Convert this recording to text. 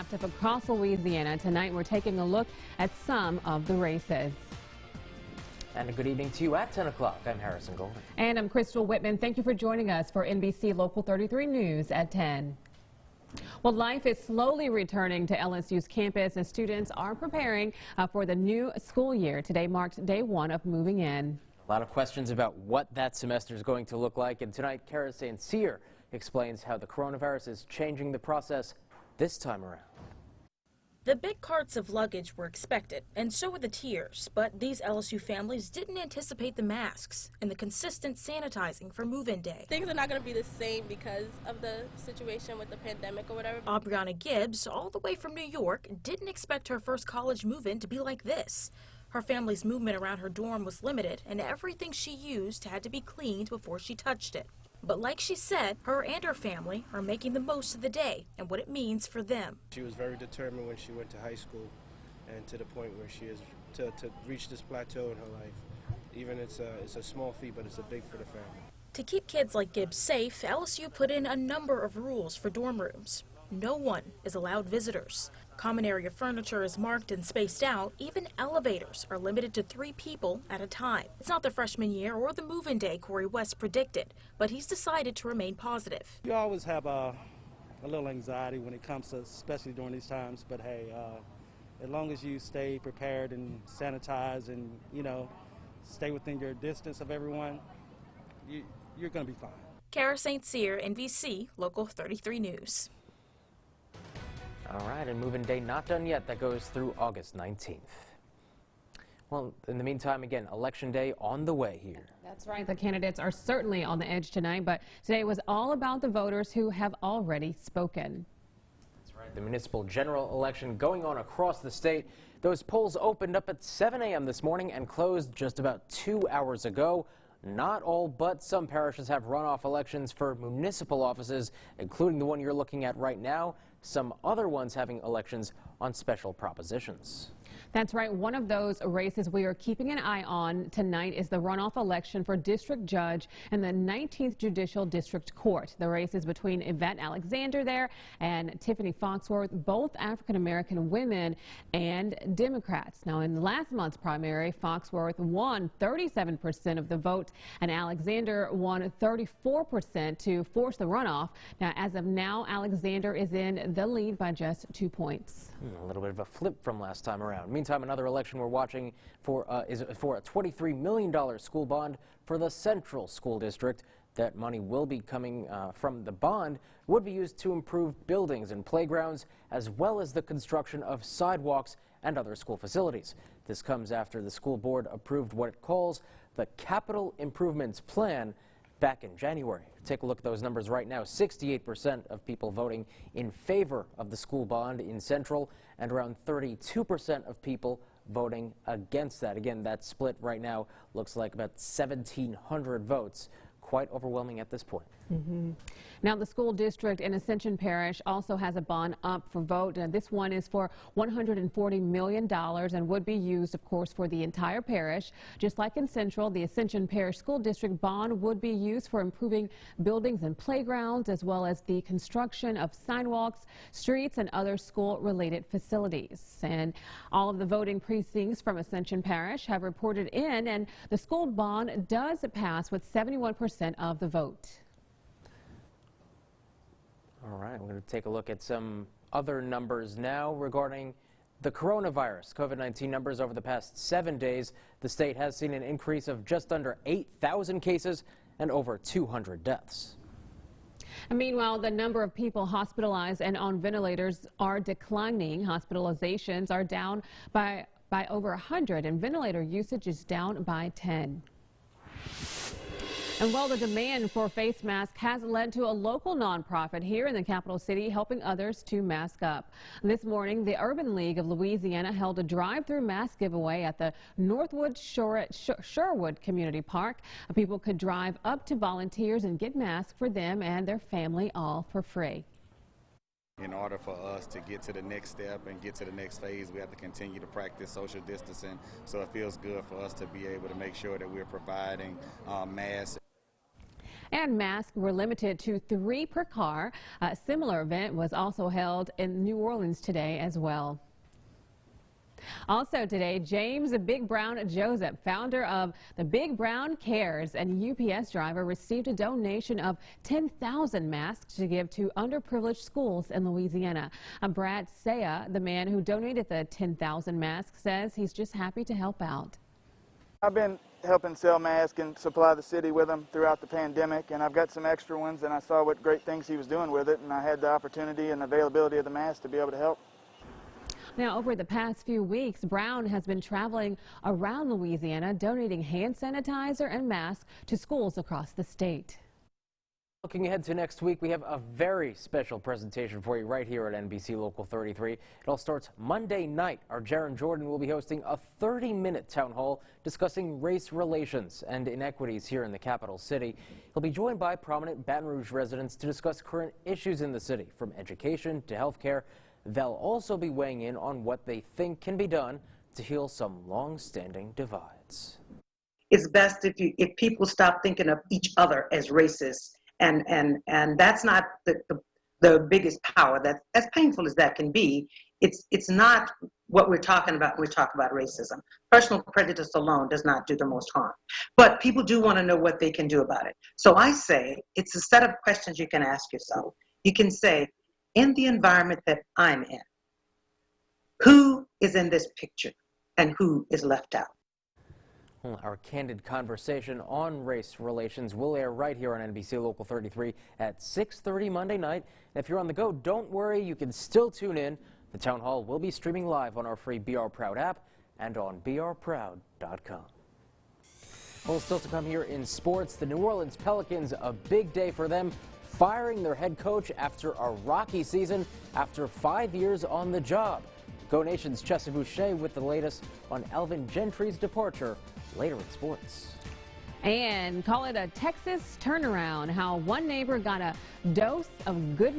wrapped up across Louisiana. Tonight, we're taking a look at some of the races. And a good evening to you at 10 o'clock. I'm Harrison Golden. And I'm Crystal Whitman. Thank you for joining us for NBC Local 33 News at 10. Well, life is slowly returning to LSU's campus as students are preparing for the new school year. Today marked day one of moving in. A lot of questions about what that semester is going to look like. And tonight, Kara St. Cyr explains how the coronavirus is changing the process this time around. The big carts of luggage were expected, and so were the tears, but these LSU families didn't anticipate the masks and the consistent sanitizing for move-in day. Things are not going to be the same because of the situation with the pandemic or whatever. Aubriana Gibbs, all the way from New York, didn't expect her first college move-in to be like this. Her family's movement around her dorm was limited, and everything she used had to be cleaned before she touched it. But like she said, her and her family are making the most of the day and what it means for them. She was very determined when she went to high school and to the point where she is to reach this plateau in her life. Even it's a small feat, but it's a big for the family. To keep kids like Gibbs safe, LSU put in a number of rules for dorm rooms. No one is allowed visitors. Common area furniture is marked and spaced out. Even elevators are limited to 3 people at a time. It's not the freshman year or the move-in day Corey West predicted, but he's decided to remain positive. You always have a little anxiety when it comes to, especially during these times, but hey, as long as you stay prepared and sanitize and, stay within your distance of everyone, you're going to be fine. Kara St. Cyr, NBC Local 33 News. All right, and move-in day not done yet. That goes through August 19th. Well, in the meantime, again, election day on the way here. That's right. The candidates are certainly on the edge tonight, but today was all about the voters who have already spoken. That's right. The municipal general election going on across the state. Those polls opened up at 7 a.m. this morning and closed just about 2 hours ago. Not all but some parishes have runoff elections for municipal offices, including the one you're looking at right now. Some other ones having elections on special propositions. That's right. One of those races we are keeping an eye on tonight is the runoff election for district judge in the 19th Judicial District Court. The race is between Yvette Alexander there and Tiffany Foxworth, both African-American women and Democrats. Now, in last month's primary, Foxworth won 37% of the vote and Alexander won 34% to force the runoff. Now, as of now, Alexander is in the lead by just 2 points. A little bit of a flip from last time around. Meantime, another election we're watching for is for a $23 million school bond for the Central School District. That money will be coming from the bond, would be used to improve buildings and playgrounds, as well as the construction of sidewalks and other school facilities. This comes after the school board approved what it calls the Capital Improvements Plan back in January. Take a look at those numbers right now. 68% of people voting in favor of the school bond in Central and around 32% of people voting against that. Again, that split right now looks like about 1,700 votes. Quite overwhelming at this point. Now, the school district in Ascension Parish also has a bond up for vote. This one is for $140 million and would be used, of course, for the entire parish. Just like in Central, the Ascension Parish School District bond would be used for improving buildings and playgrounds, as well as the construction of sidewalks, streets, and other school-related facilities. And all of the voting precincts from Ascension Parish have reported in, and the school bond does pass with 71% of the vote. All right, we're going to take a look at some other numbers now regarding the coronavirus. COVID-19 numbers over the past 7 days. The state has seen an increase of just under 8,000 cases and over 200 deaths. And meanwhile, the number of people hospitalized and on ventilators are declining. Hospitalizations are down by over 100 and ventilator usage is down by 10. And while the demand for face masks has led to a local nonprofit here in the capital city helping others to mask up. This morning, the Urban League of Louisiana held a drive-through mask giveaway at the Northwood Sherwood Community Park. People could drive up to volunteers and get masks for them and their family, all for free. In order for us to get to the next step and get to the next phase, we have to continue to practice social distancing. So it feels good for us to be able to make sure that we're providing masks. And masks were limited to 3 per car. A similar event was also held in New Orleans today as well. Also today, James Big Brown Joseph, founder of the Big Brown Cares and UPS driver, received a donation of 10,000 masks to give to underprivileged schools in Louisiana. Brad Saya, the man who donated the 10,000 masks, says he's just happy to help out. I've been helping sell masks and supply the city with them throughout the pandemic, and I've got some extra ones, and I saw what great things he was doing with it, and I had the opportunity and availability of the mask to be able to help. Now, over the past few weeks, Brown has been traveling around Louisiana, donating hand sanitizer and masks to schools across the state. Looking ahead to next week, we have a very special presentation for you right here at NBC Local 33. It all starts Monday night. Our Jaron Jordan will be hosting a 30-minute town hall discussing race relations and inequities here in the capital city. He'll be joined by prominent Baton Rouge residents to discuss current issues in the city, from education to health care. They'll also be weighing in on what they think can be done to heal some long-standing divides. It's best if people stop thinking of each other as racists, and that's not the biggest power. That, as painful as that can be, it's not what we're talking about when we talk about racism. Personal prejudice alone does not do the most harm, but people do want to know what they can do about it. So I say it's a set of questions you can ask yourself. You can say, in the environment that I'm in, who is in this picture and who is left out? Well, our candid conversation on race relations will air right here on NBC Local 33 at 6:30 Monday night. And if you're on the go, don't worry, you can still tune in. The town hall will be streaming live on our free BR Proud app and on brproud.com. Well, still to come here in sports, the New Orleans Pelicans, a big day for them, firing their head coach after a rocky season after 5 years on the job. Go Nation's Chessa Boucher with the latest on Alvin Gentry's departure later in sports. And call it a Texas turnaround, how one neighbor got a dose of good